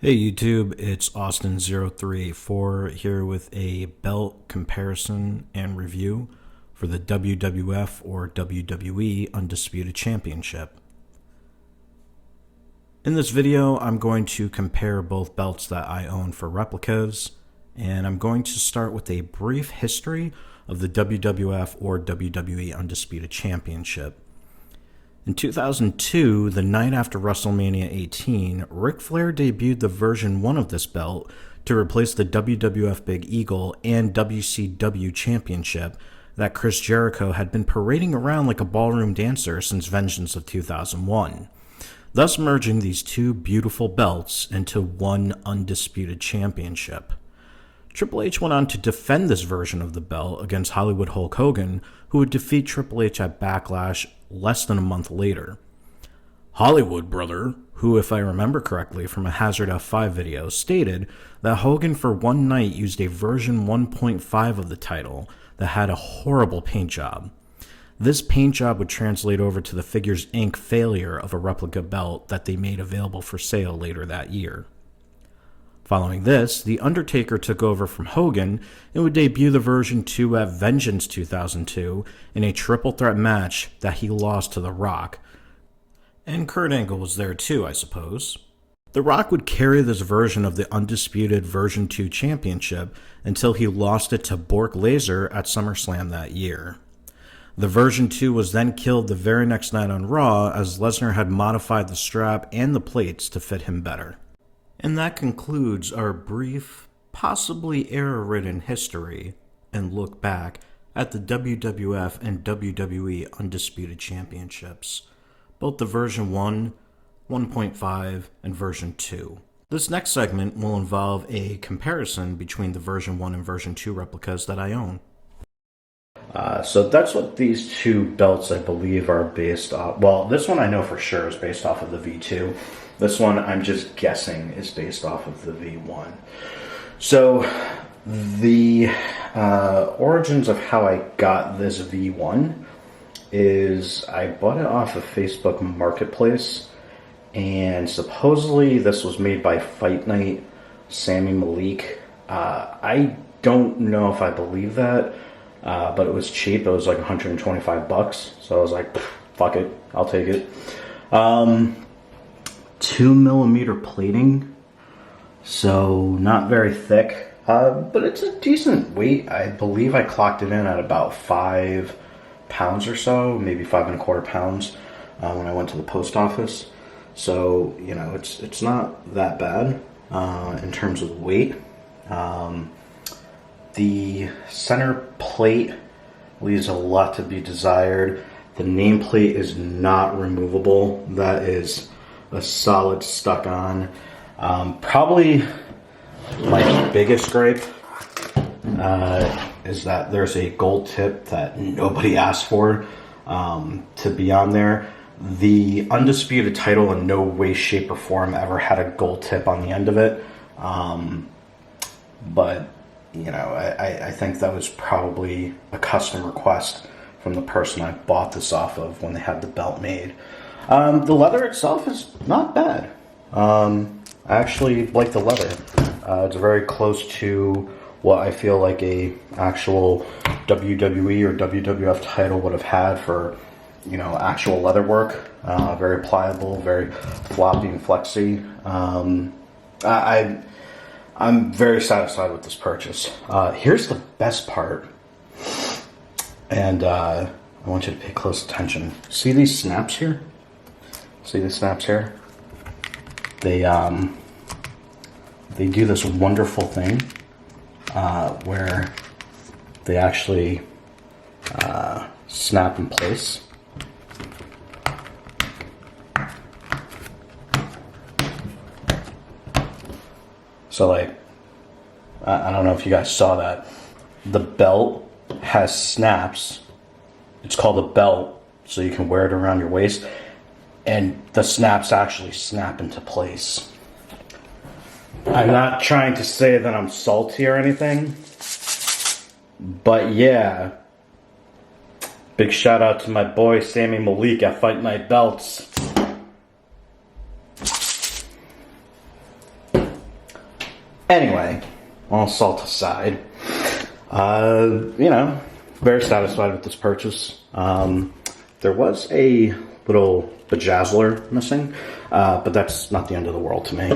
Hey YouTube, it's Austin034 here with a belt comparison and review for the WWF or WWE Undisputed Championship. In this video, I'm going to compare both belts that I own for replicas, and I'm going to start with a brief history of the WWF or WWE Undisputed Championship. In 2002, the night after WrestleMania 18, Ric Flair debuted the version 1 of this belt to replace the WWF Big Eagle and WCW Championship that Chris Jericho had been parading around like a ballroom dancer since Vengeance of 2001, thus merging these two beautiful belts into one undisputed championship. Triple H went on to defend this version of the belt against Hollywood Hulk Hogan, who would defeat Triple H at Backlash less than a month later. Hollywood Brother, who, if I remember correctly from a Hazard F5 video, stated that Hogan for one night used a version 1.5 of the title that had a horrible paint job. This paint job would translate over to the Figures Inc. failure of a replica belt that they made available for sale later that year. Following this, The Undertaker took over from Hogan and would debut the version 2 at Vengeance 2002 in a triple threat match that he lost to The Rock. And Kurt Angle was there too, I suppose. The Rock would carry this version of the Undisputed version 2 championship until he lost it to Bork Laser at SummerSlam that year. The version 2 was then killed the very next night on Raw as Lesnar had modified the strap and the plates to fit him better. And that concludes our brief, possibly error-ridden history and look back at the WWF and WWE Undisputed Championships, both the version 1, 1.5, and version 2. This next segment will involve a comparison between the version 1 and version 2 replicas that I own. So that's what these two belts, I believe, are based off. Well, this one I know for sure is based off of the V2. This one I'm just guessing is based off of the V1. So the origins of how I got this V1 is I bought it off of Facebook Marketplace, and supposedly this was made by Fight Night Sami Malik. I don't know if I believe that. But it was cheap. It was like 125 bucks. So I was like, fuck it, I'll take it. 2mm plating, so not very thick, but it's a decent weight. I believe I clocked it in at about 5 pounds or so, maybe 5¼ pounds when I went to the post office. So, you know, it's not that bad in terms of weight. The center plate leaves a lot to be desired. The nameplate is not removable. That is a solid stuck on. Probably my biggest gripe is that there's a gold tip that nobody asked for to be on there. The Undisputed title in no way, shape, or form ever had a gold tip on the end of it. But you know, I think that was probably a custom request from the person I bought this off of when they had the belt made. The leather itself is not bad. I actually like the leather. It's very close to what I feel like a actual WWE or WWF title would have had for, you know, actual leather work. Very pliable, very floppy and flexy. I'm very satisfied with this purchase. Here's the best part, and I want you to pay close attention. See these snaps here? See these snaps here? They do this wonderful thing where they actually snap in place. So, like, I don't know if you guys saw that. The belt has snaps. It's called a belt, so you can wear it around your waist. And the snaps actually snap into place. I'm not trying to say that I'm salty or anything. But yeah. Big shout out to my boy Sami Malik at Fight Night Belts. Anyway, all salt aside, you know, very satisfied with this purchase. There was a little bejazzler missing, but that's not the end of the world to me.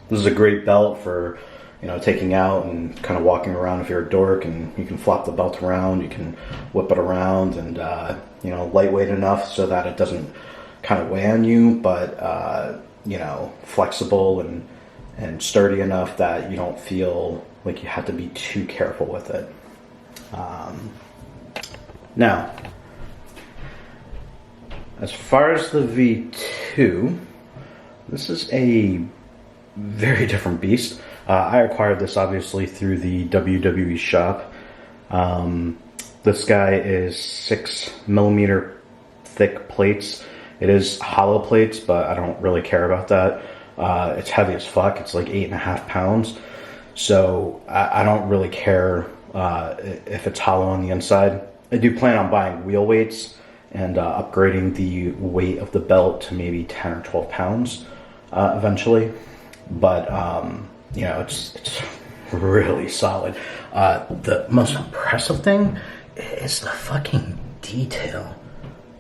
This is a great belt for, you know, taking out and kind of walking around if you're a dork, and you can flop the belt around, you can whip it around, and, you know, lightweight enough so that it doesn't kind of weigh on you, but, you know, flexible and sturdy enough that you don't feel like you have to be too careful with it. Now, as far as the V2, this is a very different beast. I acquired this obviously through the WWE shop. This guy is 6mm thick plates. It is hollow plates, but I don't really care about that. It's heavy as fuck. It's like 8.5 pounds. So I don't really care if it's hollow on the inside. I do plan on buying wheel weights and upgrading the weight of the belt to maybe 10 or 12 pounds eventually. But, you know, it's really solid. The most impressive thing is the fucking detail.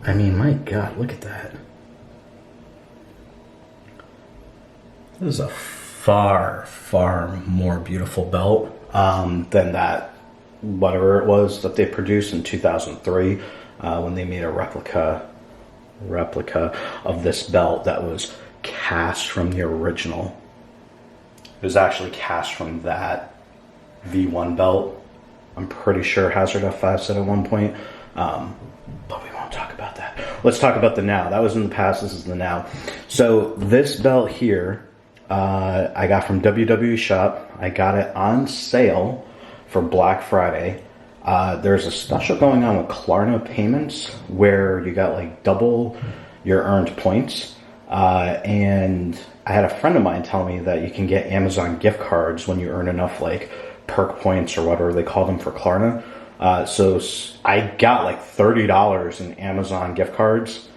I mean, my God, look at that. This is a far, far more beautiful belt than that, whatever it was that they produced in 2003 when they made a replica of this belt that was cast from the original. It was actually cast from that V1 belt. I'm pretty sure Hazard F5 said at one point, but we won't talk about that. Let's talk about the now. That was in the past, this is the now. So this belt here, I got from WWE shop. I got it on sale for Black Friday. There's a special going on with Klarna payments where you got like double your earned points. And I had a friend of mine tell me that you can get Amazon gift cards when you earn enough like perk points or whatever they call them for Klarna. So I got like $30 in Amazon gift cards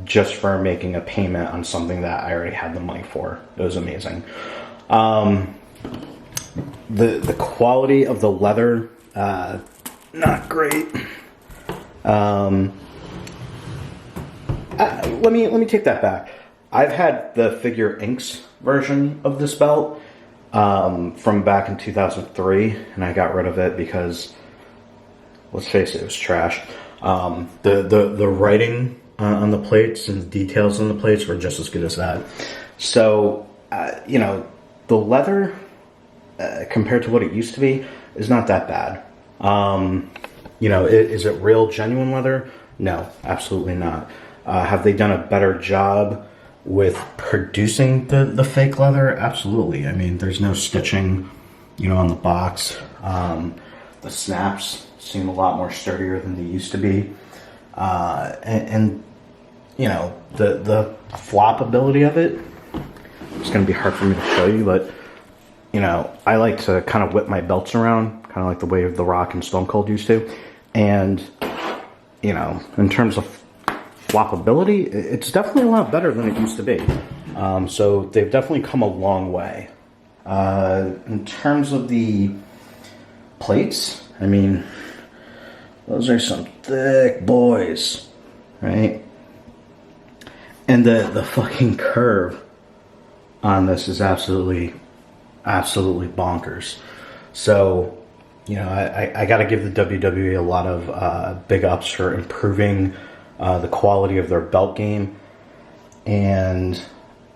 just for making a payment on something that I already had the money for. It was amazing. The quality of the leather, not great. Let me take that back. I've had the Figure Inks version of this belt from back in 2003, and I got rid of it because, let's face it was trash. The writing on the plates and the details on the plates were just as good as that. So, you know, the leather compared to what it used to be is not that bad. You know, is it real genuine leather? No, absolutely not. Have they done a better job with producing the fake leather? Absolutely. I mean, there's no stitching, you know, on the box. The snaps seem a lot more sturdier than they used to be. And you know, the floppability of it, it's going to be hard for me to show you, but, you know, I like to kind of whip my belts around, kind of like the way The Rock and Stone Cold used to. And, you know, in terms of floppability, it's definitely a lot better than it used to be. So they've definitely come a long way. In terms of the plates, I mean, those are some thick boys, right? And the fucking curve on this is absolutely bonkers. So, you know, I got to give the WWE a lot of big ups for improving the quality of their belt game, and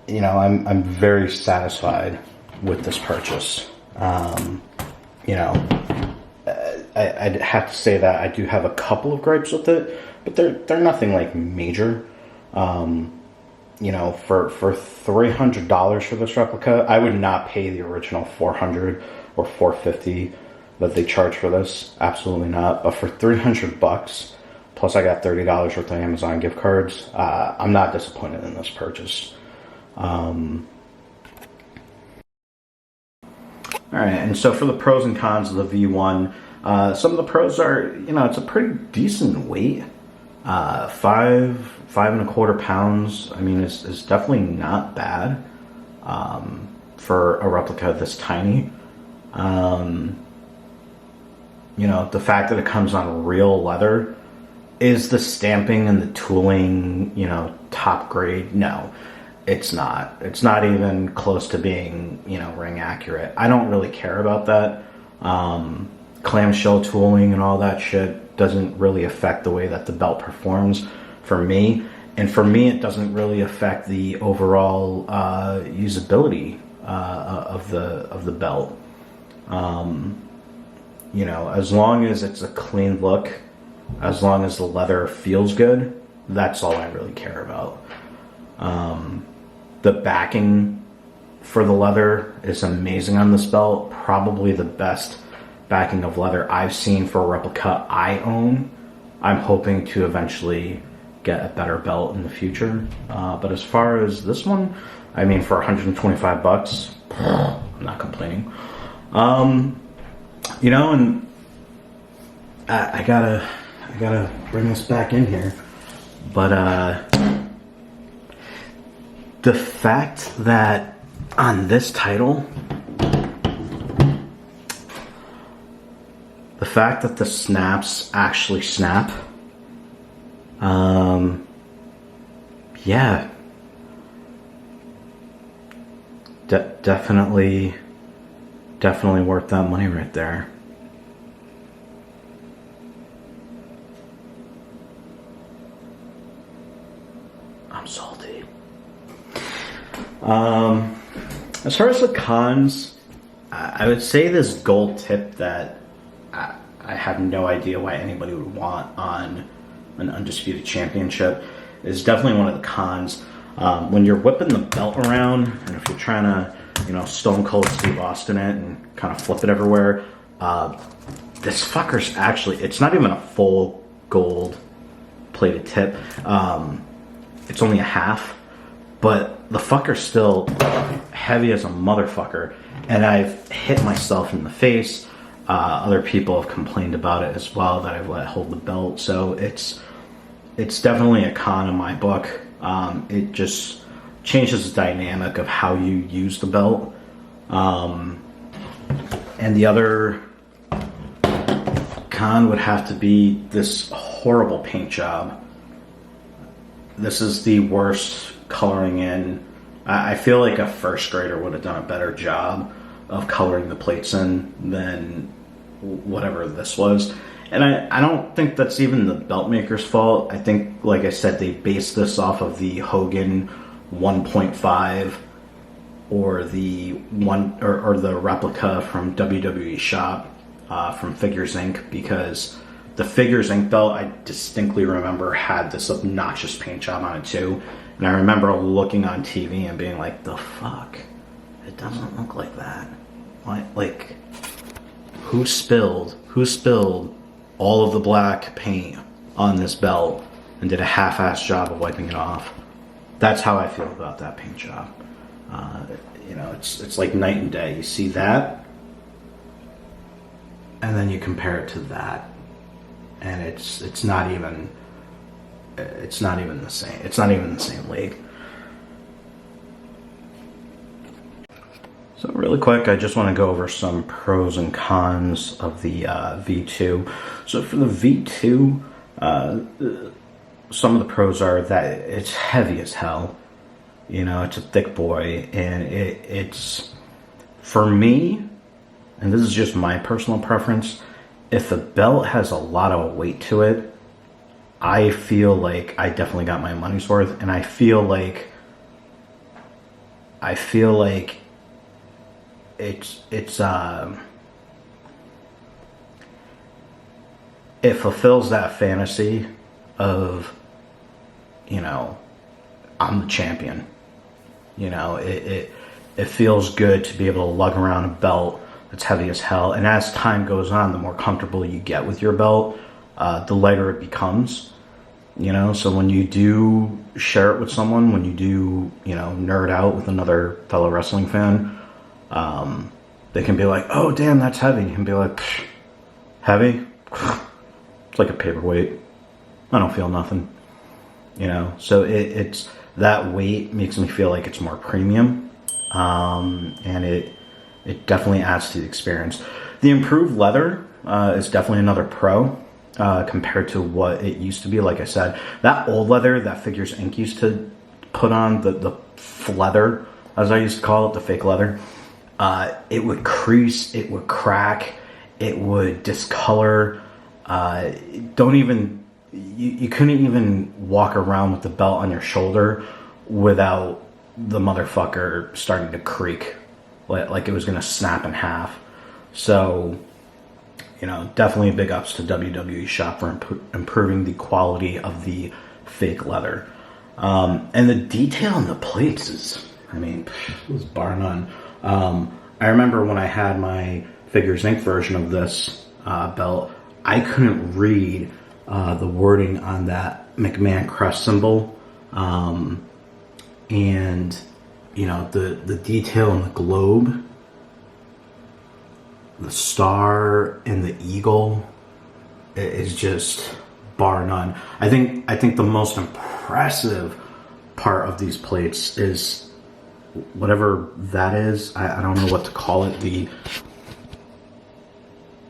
you know, I'm very satisfied with this purchase. You know, I'd have to say that I do have a couple of gripes with it, but they're nothing like major. You know, for $300 for this replica, I would not pay the original $400 or $450 that they charge for this. Absolutely not. But for $300, plus I got $30 worth of Amazon gift cards, I'm not disappointed in this purchase. All right, and so for the pros and cons of the V1, some of the pros are, you know, it's a pretty decent weight. 5.25 pounds. I mean, it's definitely not bad for a replica this tiny. You know, the fact that it comes on real leather, is the stamping and the tooling, you know, top grade? No, it's not. It's not even close to being, you know, ring accurate. I don't really care about that. Clamshell tooling and all that shit doesn't really affect the way that the belt performs for me. And for me, it doesn't really affect the overall usability of the belt. You know, as long as it's a clean look, as long as the leather feels good, that's all I really care about. The backing for the leather is amazing on this belt. Probably the best backing of leather I've seen for a replica I own. I'm hoping to eventually get a better belt in the future. But as far as this one, I mean, for 125 bucks, I'm not complaining. You know, and I gotta bring this back in here, but the fact that on this title, the fact that the snaps actually snap, yeah, definitely worth that money right there. I'm salty. As far as the cons, I would say this gold tip that I have no idea why anybody would want on an Undisputed Championship is definitely one of the cons. When you're whipping the belt around, and if you're trying to, you know, Stone Cold Steve Austin it and kind of flip it everywhere, this fucker's actually, it's not even a full gold plated tip. It's only a half, but the fucker's still heavy as a motherfucker, and I've hit myself in the face. Other people have complained about it as well, that I've let hold the belt, so it's definitely a con in my book. It just changes the dynamic of how you use the belt. And the other con would have to be this horrible paint job. This is the worst coloring in. I feel like a first grader would have done a better job of coloring the plates in than whatever this was. And I don't think that's even the belt maker's fault. I think, like I said, they based this off of the Hogan 1.5 or the one or the replica from WWE Shop from Figures Inc. because the Figures Inc. belt, I distinctly remember, had this obnoxious paint job on it too. And I remember looking on TV and being like, the fuck? It doesn't look like that. What? Like, who spilled all of the black paint on this belt and did a half-assed job of wiping it off? That's how I feel about that paint job. You know, it's like night and day. You see that, and then you compare it to that, and it's not even the same. It's not even the same league. So really quick, I just want to go over some pros and cons of the V2. So for the V2, some of the pros are that it's heavy as hell. You know, it's a thick boy, and it's, for me, and this is just my personal preference, if the belt has a lot of weight to it, I feel like I definitely got my money's worth, and I feel like it fulfills that fantasy of, you know, I'm the champion. You know, it feels good to be able to lug around a belt that's heavy as hell. And as time goes on, the more comfortable you get with your belt, the lighter it becomes. You know, so when you do share it with someone, when you do, you know, nerd out with another fellow wrestling fan, they can be like, oh, damn, that's heavy. You can be like, heavy? It's like a paperweight. I don't feel nothing. You know, so it's that weight makes me feel like it's more premium. and it definitely adds to the experience. The improved leather is definitely another pro compared to what it used to be. Like I said, that old leather that Figures Inc. used to put on, the leather, as I used to call it, the fake leather, it would crease, it would crack, it would discolor. You couldn't even walk around with the belt on your shoulder without the motherfucker starting to creak like it was going to snap in half. So, you know, definitely big ups to WWE Shop for improving the quality of the fake leather. And the detail on the plates is, I mean, it was bar none. I remember when I had my Figures Inc. version of this belt, I couldn't read the wording on that McMahon crest symbol. And, you know, the detail in the globe, the star and the eagle is just bar none. I think the most impressive part of these plates is whatever that is. I don't know what to call it. The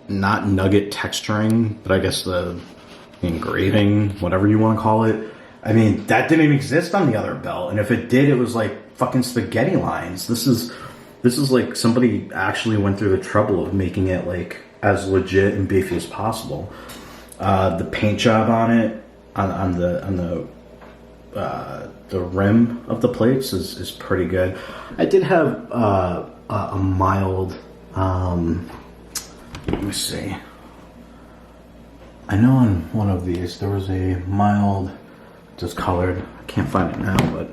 not nugget texturing, but I guess the engraving, whatever you want to call it. I mean, that didn't exist on the other belt, and if it did, it was like fucking spaghetti lines. This is like somebody actually went through the trouble of making it like as legit and beefy as possible. The paint job on it, on the rim of the plates is pretty good. I did have a mild. Let me see. I know on one of these there was a mild discolored. I can't find it now, but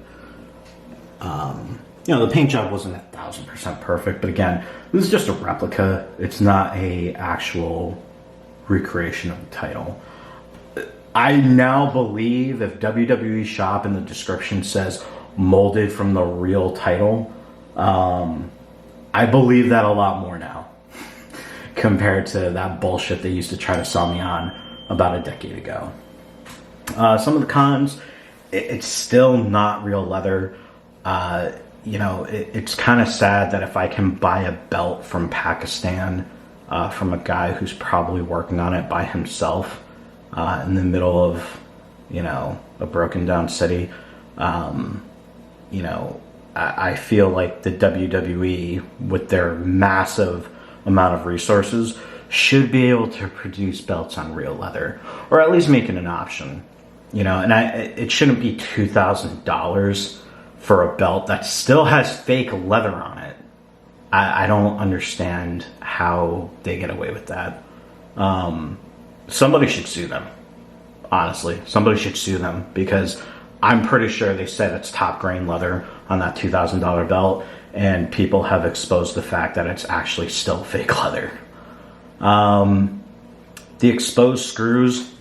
you know, the paint job wasn't 1,000% perfect. But again, this is just a replica. It's not a actual recreation of the title. I now believe if WWE Shop in the description says molded from the real title, I believe that a lot more now compared to that bullshit they used to try to sell me on about a decade ago. Some of the cons, it's still not real leather. You know, it's kind of sad that if I can buy a belt from Pakistan from a guy who's probably working on it by himself in the middle of, you know, a broken down city, you know, I feel like the WWE, with their massive amount of resources, should be able to produce belts on real leather, or at least make it an option. You know, and it shouldn't be $2,000 for a belt that still has fake leather on it. I don't understand how they get away with that. Somebody should sue them. Honestly, somebody should sue them, because I'm pretty sure they said it's top grain leather on that $2,000 belt, and people have exposed the fact that it's actually still fake leather. The exposed screws,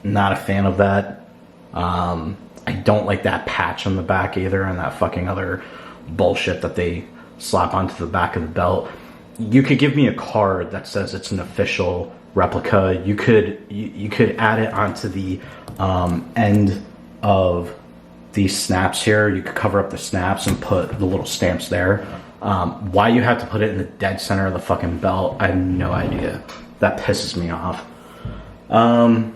not a fan of that. I don't like that patch on the back either, and that fucking other bullshit that they slap onto the back of the belt. You could give me a card that says it's an official replica. You could add it onto the end of these snaps here. You could cover up the snaps and put the little stamps there. Why you have to put it in the dead center of the fucking belt, I have no idea. That pisses me off. And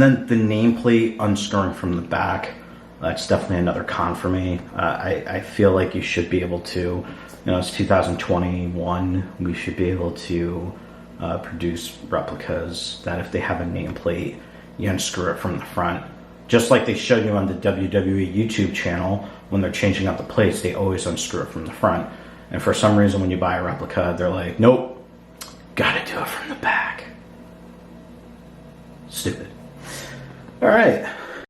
then the nameplate unscrewing from the back, that's definitely another con for me. I feel like you should be able to, you know, it's 2021, we should be able to produce replicas that if they have a nameplate, you unscrew it from the front. Just like they show you on the WWE YouTube channel, when they're changing out the plates, they always unscrew it from the front. And for some reason, when you buy a replica, they're like, nope, gotta do it from the back. Stupid. All right.